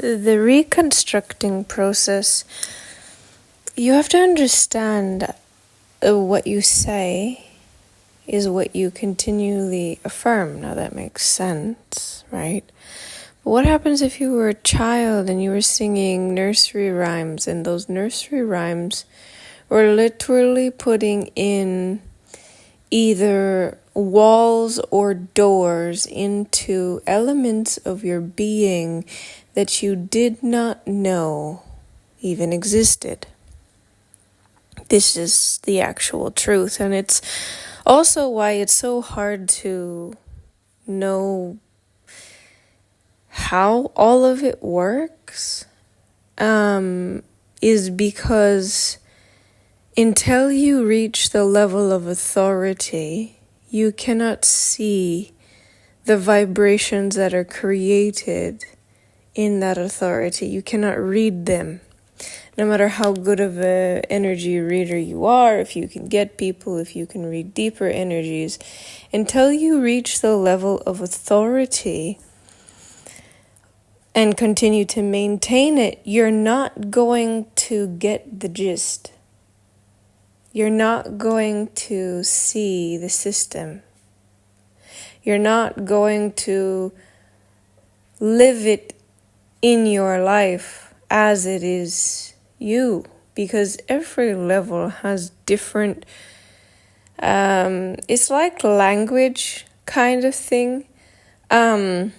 the reconstructing process, you have to understand what you say is what you continually affirm. Now that makes sense, right? But what happens if you were a child and you were singing nursery rhymes, and those nursery rhymes were literally putting in either walls or doors into elements of your being that you did not know even existed? This is the actual truth, and it's also why it's so hard to know how all of it works, is because until you reach the level of authority, you cannot see the vibrations that are created in that authority. You cannot read them. No matter how good of an energy reader you are, if you can get people, if you can read deeper energies, until you reach the level of authority and continue to maintain it, you're not going to get the gist. You're not going to see the system. You're not going to live it in your life as it is you, because every level has different, it's like language kind of thing. The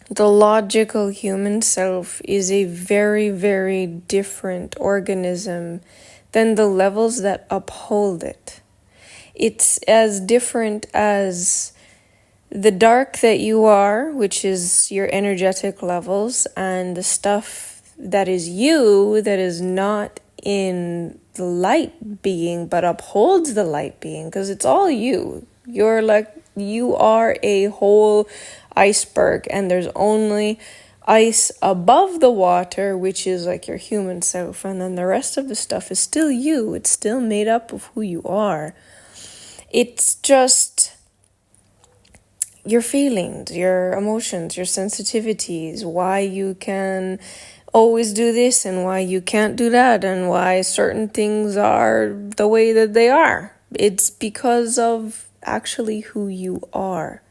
logical human self is a very, very different organism than the levels that uphold it. It's as different as the dark that you are, which is your energetic levels, and the stuff that is you that is not in the light being but upholds the light being, because it's all you. You are a whole iceberg, and there's only ice above the water, which is like your human self, and then the rest of the stuff is still you. It's still made up of who you are. It's just your feelings, your emotions, your sensitivities, why you can always do this and why you can't do that, and why certain things are the way that they are. It's because of actually who you are.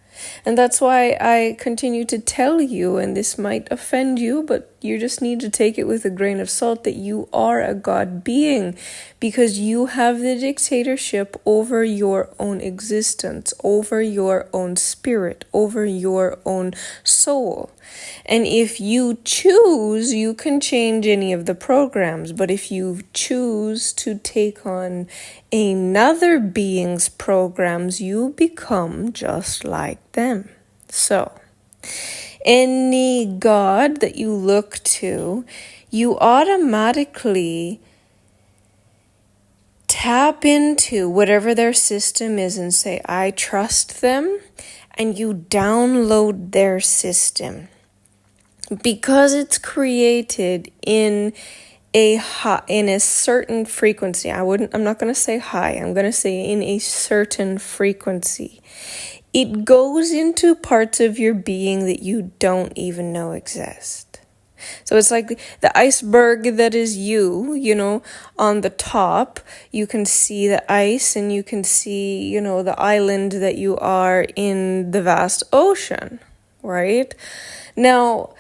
And that's why I continue to tell you, and this might offend you, but you just need to take it with a grain of salt, that you are a God being, because you have the dictatorship over your own existence, over your own spirit, over your own soul. And if you choose, you can change any of the programs. But if you choose to take on another being's programs, you become just like them. So, any God that you look to, you automatically tap into whatever their system is and say, I trust them, and you download their system. Because it's created in a certain frequency. I'm not going to say high. I'm going to say in a certain frequency. It goes into parts of your being that you don't even know exist. So it's like the iceberg that is you, on the top, you can see the ice, and you can see, the island that you are in the vast ocean, right? Now,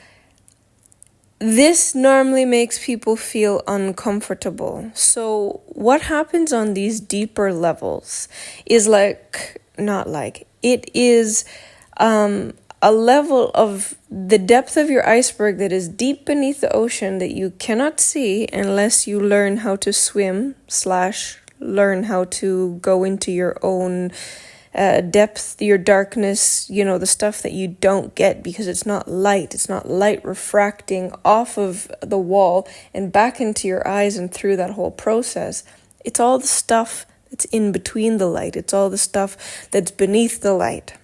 this normally makes people feel uncomfortable. So what happens on these deeper levels is it is a level of the depth of your iceberg that is deep beneath the ocean that you cannot see unless you learn how to swim / learn how to go into your own depth, your darkness, the stuff that you don't get because it's not light. It's not light refracting off of the wall and back into your eyes and through that whole process. It's all the stuff that's in between the light. It's all the stuff that's beneath the light.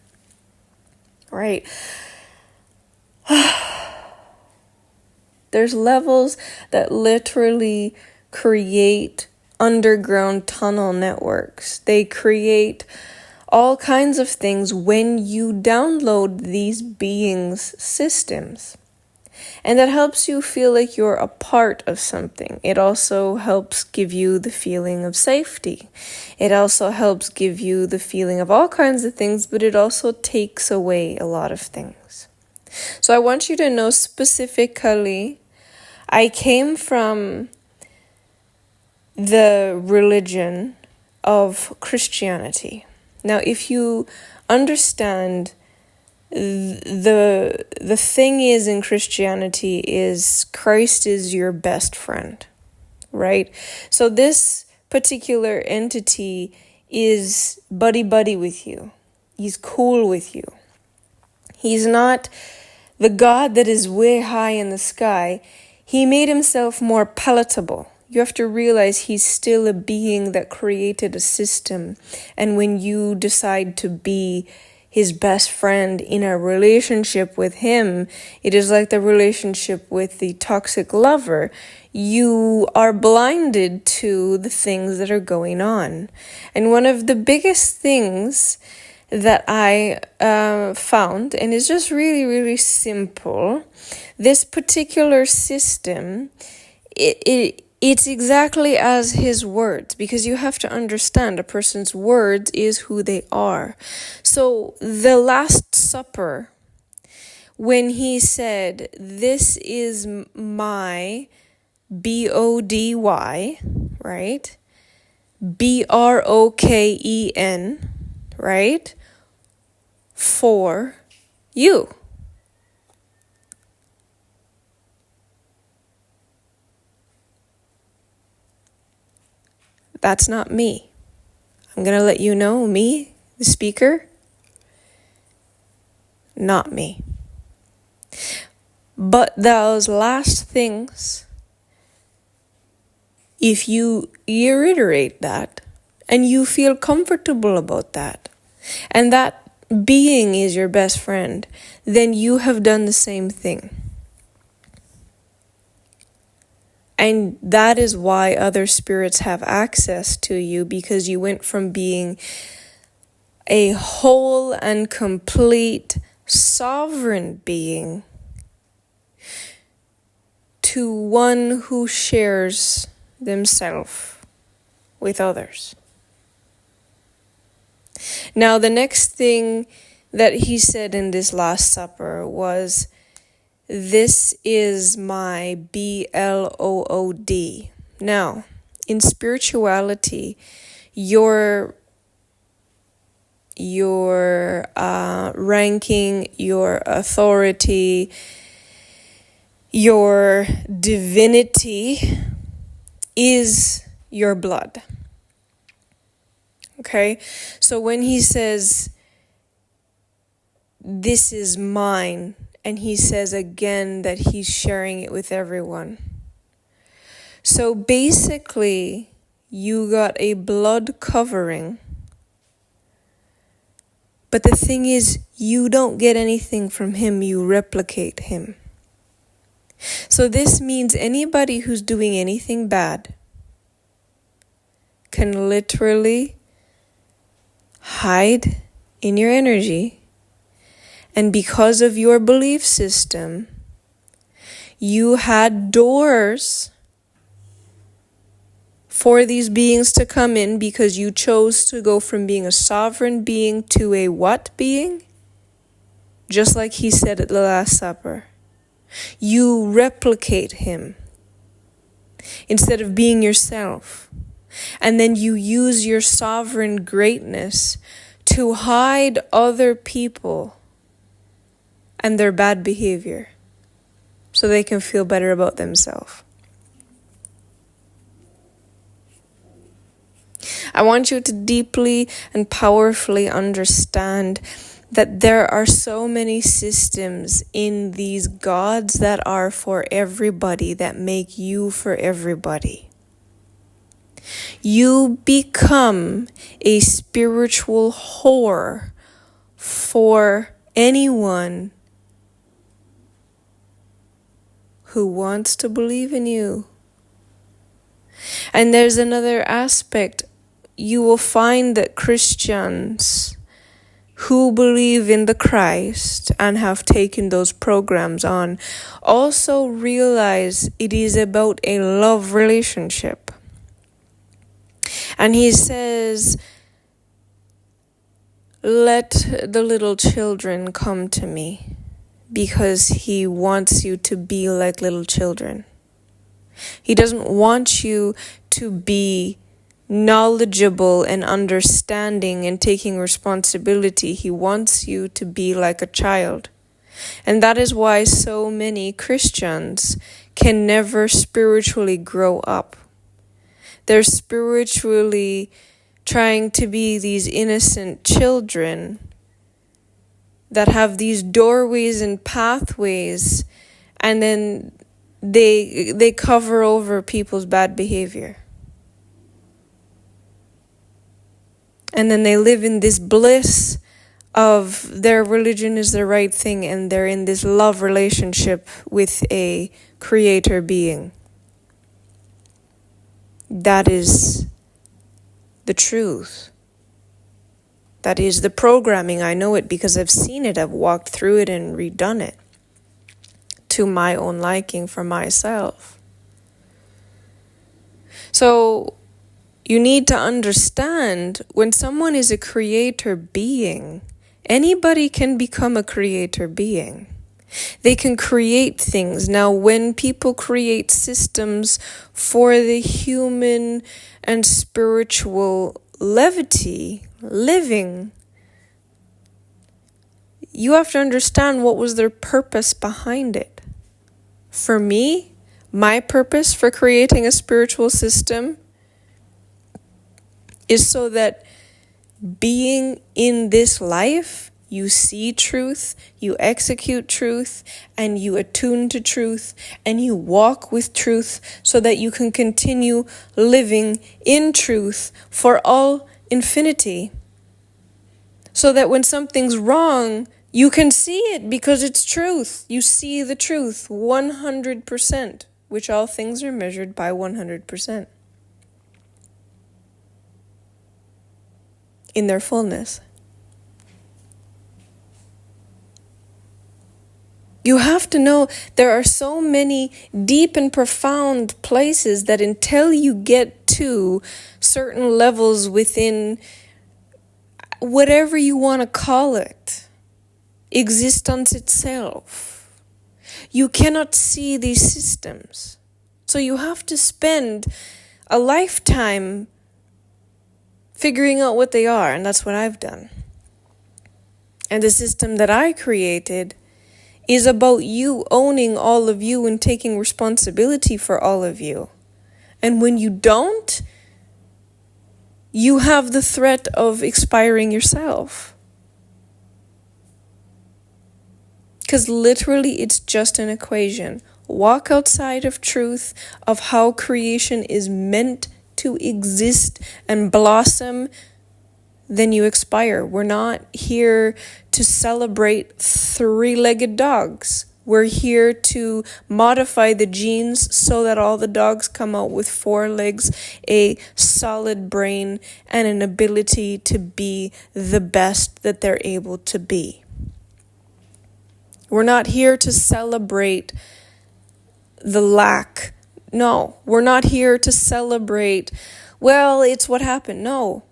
Right? There's levels that literally create underground tunnel networks. They create all kinds of things when you download these beings' systems. And that helps you feel like you're a part of something. It also helps give you the feeling of safety. It also helps give you the feeling of all kinds of things, but it also takes away a lot of things. So I want you to know specifically, I came from the religion of Christianity. Now, if you understand, the thing is in Christianity is Christ is your best friend, right? So this particular entity is buddy with you. He's cool with you. He's not the God that is way high in the sky. He made himself more palatable. You have to realize he's still a being that created a system. And when you decide to be his best friend in a relationship with him, it is like the relationship with the toxic lover. You are blinded to the things that are going on. And one of the biggest things that I found, and it's just really simple, this particular system, it's exactly as his words, because you have to understand a person's words is who they are. So the Last Supper, when he said, "This is my BODY," right? BROKEN, right? For you. That's not me. I'm going to let you know, me, the speaker, not me. But those last things, if you reiterate that and you feel comfortable about that, and that being is your best friend, then you have done the same thing. And that is why other spirits have access to you, because you went from being a whole and complete sovereign being to one who shares themselves with others. Now, the next thing that he said in this Last Supper was, "This is my BLOOD." Now, in spirituality, your ranking, your authority, your divinity is your blood. Okay? So when he says, "This is mine," and he says again that he's sharing it with everyone. So basically, you got a blood covering. But the thing is, you don't get anything from him, you replicate him. So this means anybody who's doing anything bad can literally hide in your energy. And because of your belief system, you had doors for these beings to come in, because you chose to go from being a sovereign being to a what being? Just like he said at the Last Supper. You replicate him instead of being yourself. And then you use your sovereign greatness to hide other people and their bad behavior so they can feel better about themselves. I want you to deeply and powerfully understand that there are so many systems in these gods that are for everybody, that make you for everybody. You become a spiritual whore for anyone who wants to believe in you. And there's another aspect. You will find that Christians who believe in the Christ and have taken those programs on also realize it is about a love relationship. And he says, let the little children come to me, because he wants you to be like little children. He doesn't want you to be knowledgeable and understanding and taking responsibility. He wants you to be like a child. And that is why so many Christians can never spiritually grow up. They're spiritually trying to be these innocent children that have these doorways and pathways, and then they cover over people's bad behavior. And then they live in this bliss of their religion is the right thing, and they're in this love relationship with a creator being. That is the truth. That is the programming. I know it because I've seen it. I've walked through it and redone it to my own liking for myself. So you need to understand, when someone is a creator being, anybody can become a creator being. They can create things. Now, when people create systems for the human and spiritual living, you have to understand what was their purpose behind it. For me, my purpose for creating a spiritual system is so that being in this life, you see truth, you execute truth, and you attune to truth, and you walk with truth so that you can continue living in truth for all infinity. So that when something's wrong, you can see it because it's truth. You see the truth 100%, which all things are measured by 100%. In their fullness. You have to know there are so many deep and profound places that until you get to certain levels within whatever you want to call it, existence itself, you cannot see these systems. So you have to spend a lifetime figuring out what they are, and that's what I've done. And the system that I created is about you owning all of you and taking responsibility for all of you. And when you don't, you have the threat of expiring yourself. Because literally it's just an equation. Walk outside of truth of how creation is meant to exist and blossom, then you expire. We're not here to celebrate three-legged dogs. We're here to modify the genes so that all the dogs come out with 4 legs, a solid brain, and an ability to be the best that they're able to be. We're not here to celebrate the lack. No, we're not here to celebrate, well, it's what happened. No,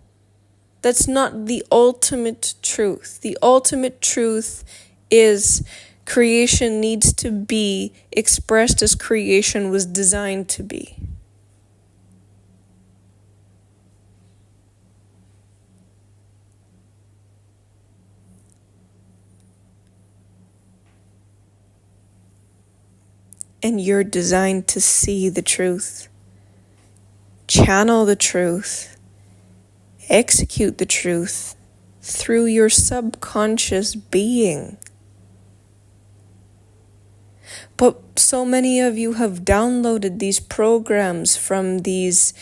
that's not the ultimate truth. The ultimate truth is creation needs to be expressed as creation was designed to be. And you're designed to see the truth, channel the truth, execute the truth through your subconscious being. But so many of you have downloaded these programs from these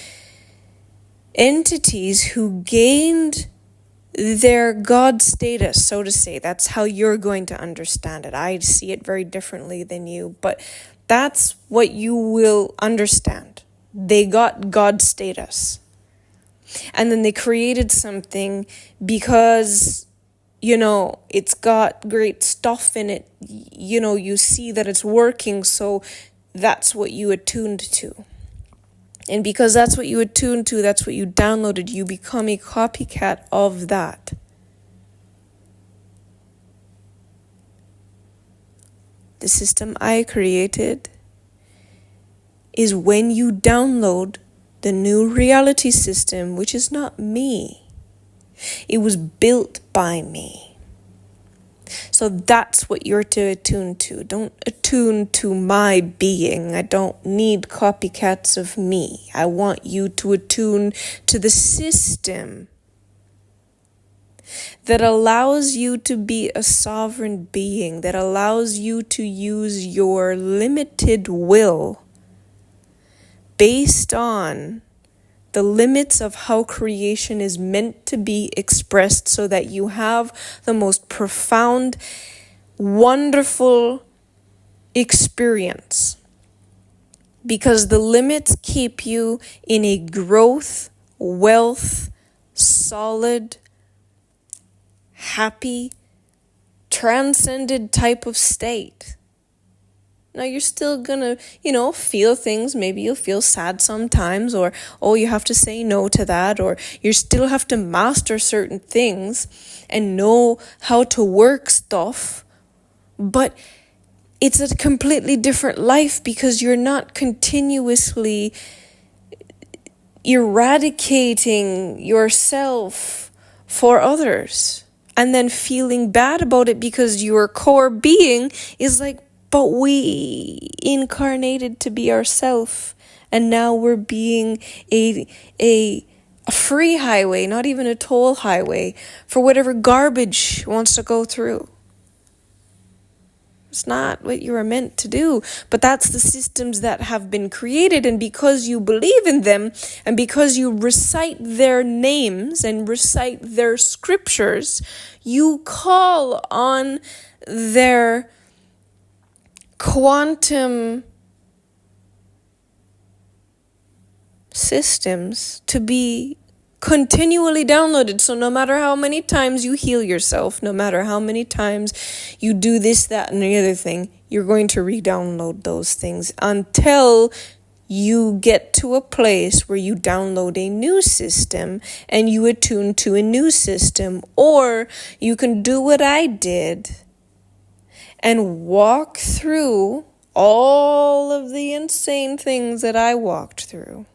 entities who gained their God status, so to say. That's how you're going to understand it. I see it very differently than you, but that's what you will understand. They got God status. And then they created something because it's got great stuff in it. You see that it's working, so that's what you attuned to. And because that's what you attuned to, that's what you downloaded, you become a copycat of that. The system I created is when you download the new reality system, which is not me. It was built by me. So that's what you're to attune to. Don't attune to my being. I don't need copycats of me. I want you to attune to the system that allows you to be a sovereign being, that allows you to use your limited will based on the limits of how creation is meant to be expressed, so that you have the most profound, wonderful experience. Because the limits keep you in a growth, wealth, solid, happy, transcended type of state. Now you're still gonna, feel things. Maybe you'll feel sad sometimes, or, you have to say no to that, or you still have to master certain things and know how to work stuff. But it's a completely different life, because you're not continuously eradicating yourself for others and then feeling bad about it, because your core being is like, but we incarnated to be ourselves, and now we're being a free highway, not even a toll highway, for whatever garbage wants to go through. It's not what you were meant to do, but that's the systems that have been created. And because you believe in them, and because you recite their names and recite their scriptures, you call on their quantum systems to be continually downloaded. So no matter how many times you heal yourself, no matter how many times you do this, that, and the other thing, you're going to re-download those things until you get to a place where you download a new system and you attune to a new system. Or you can do what I did and walk through all of the insane things that I walked through.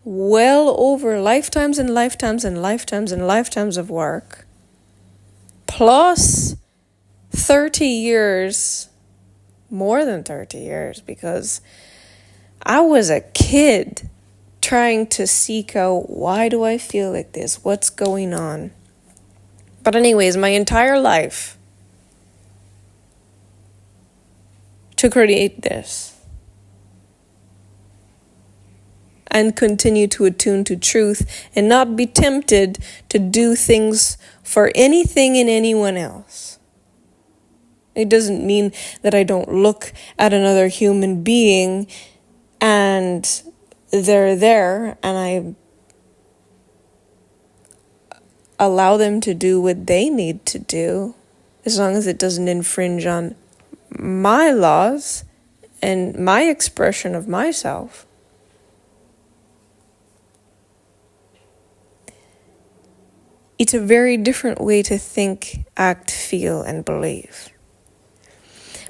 Well over lifetimes and lifetimes and lifetimes and lifetimes of work, plus 30 years, more than 30 years, because I was a kid trying to seek out, why do I feel like this? What's going on? But anyways, my entire life to create this and continue to attune to truth and not be tempted to do things for anything and anyone else. It doesn't mean that I don't look at another human being and they're there and I allow them to do what they need to do, as long as it doesn't infringe on my laws and my expression of myself. It's a very different way to think, act, feel, and believe.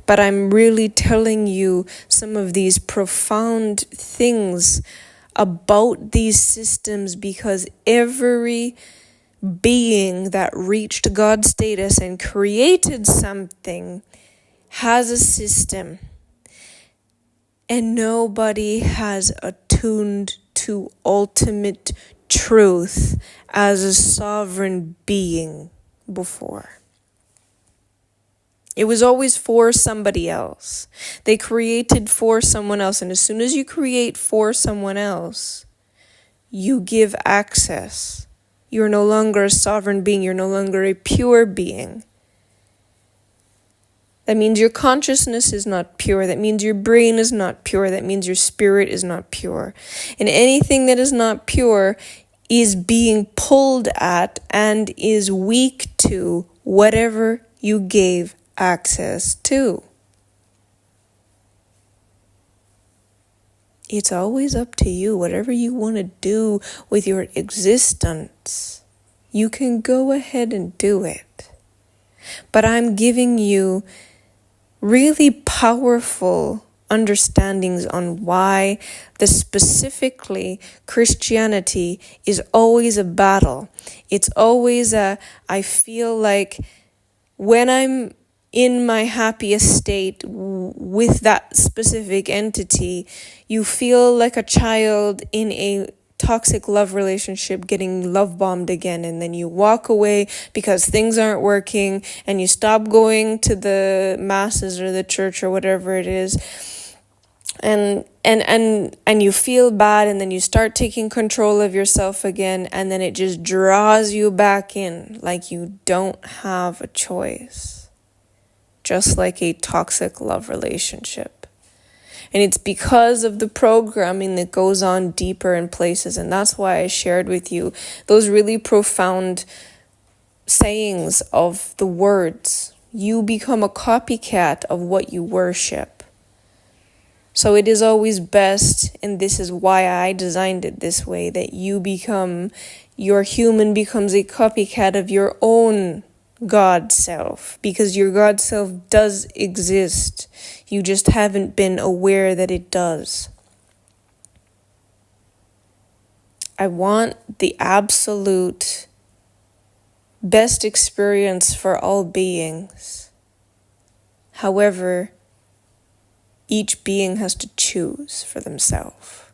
But I'm really telling you some of these profound things about these systems, because every being that reached God's status and created something has a system. And nobody has attuned to ultimate truth as a sovereign being before. It was always for somebody else. They created for someone else. And as soon as you create for someone else, you give access. You're no longer a sovereign being. You're no longer a pure being. That means your consciousness is not pure. That means your brain is not pure. That means your spirit is not pure. And anything that is not pure is being pulled at and is weak to whatever you gave access to. It's always up to you, whatever you want to do with your existence. You can go ahead and do it. But I'm giving you really powerful understandings on why specifically Christianity is always a battle. It's always I feel like when I'm in my happiest state with that specific entity, you feel like a child in a toxic love relationship getting love bombed again, and then you walk away because things aren't working and you stop going to the masses or the church or whatever it is, and you feel bad, and then you start taking control of yourself again, and then it just draws you back in like you don't have a choice, just like a toxic love relationship. And it's because of the programming that goes on deeper in places. And that's why I shared with you those really profound sayings of the words. You become a copycat of what you worship. So it is always best, and this is why I designed it this way, that your human becomes a copycat of your own God self, because your God self does exist. You just haven't been aware that it does. I want the absolute best experience for all beings. However, each being has to choose for themselves.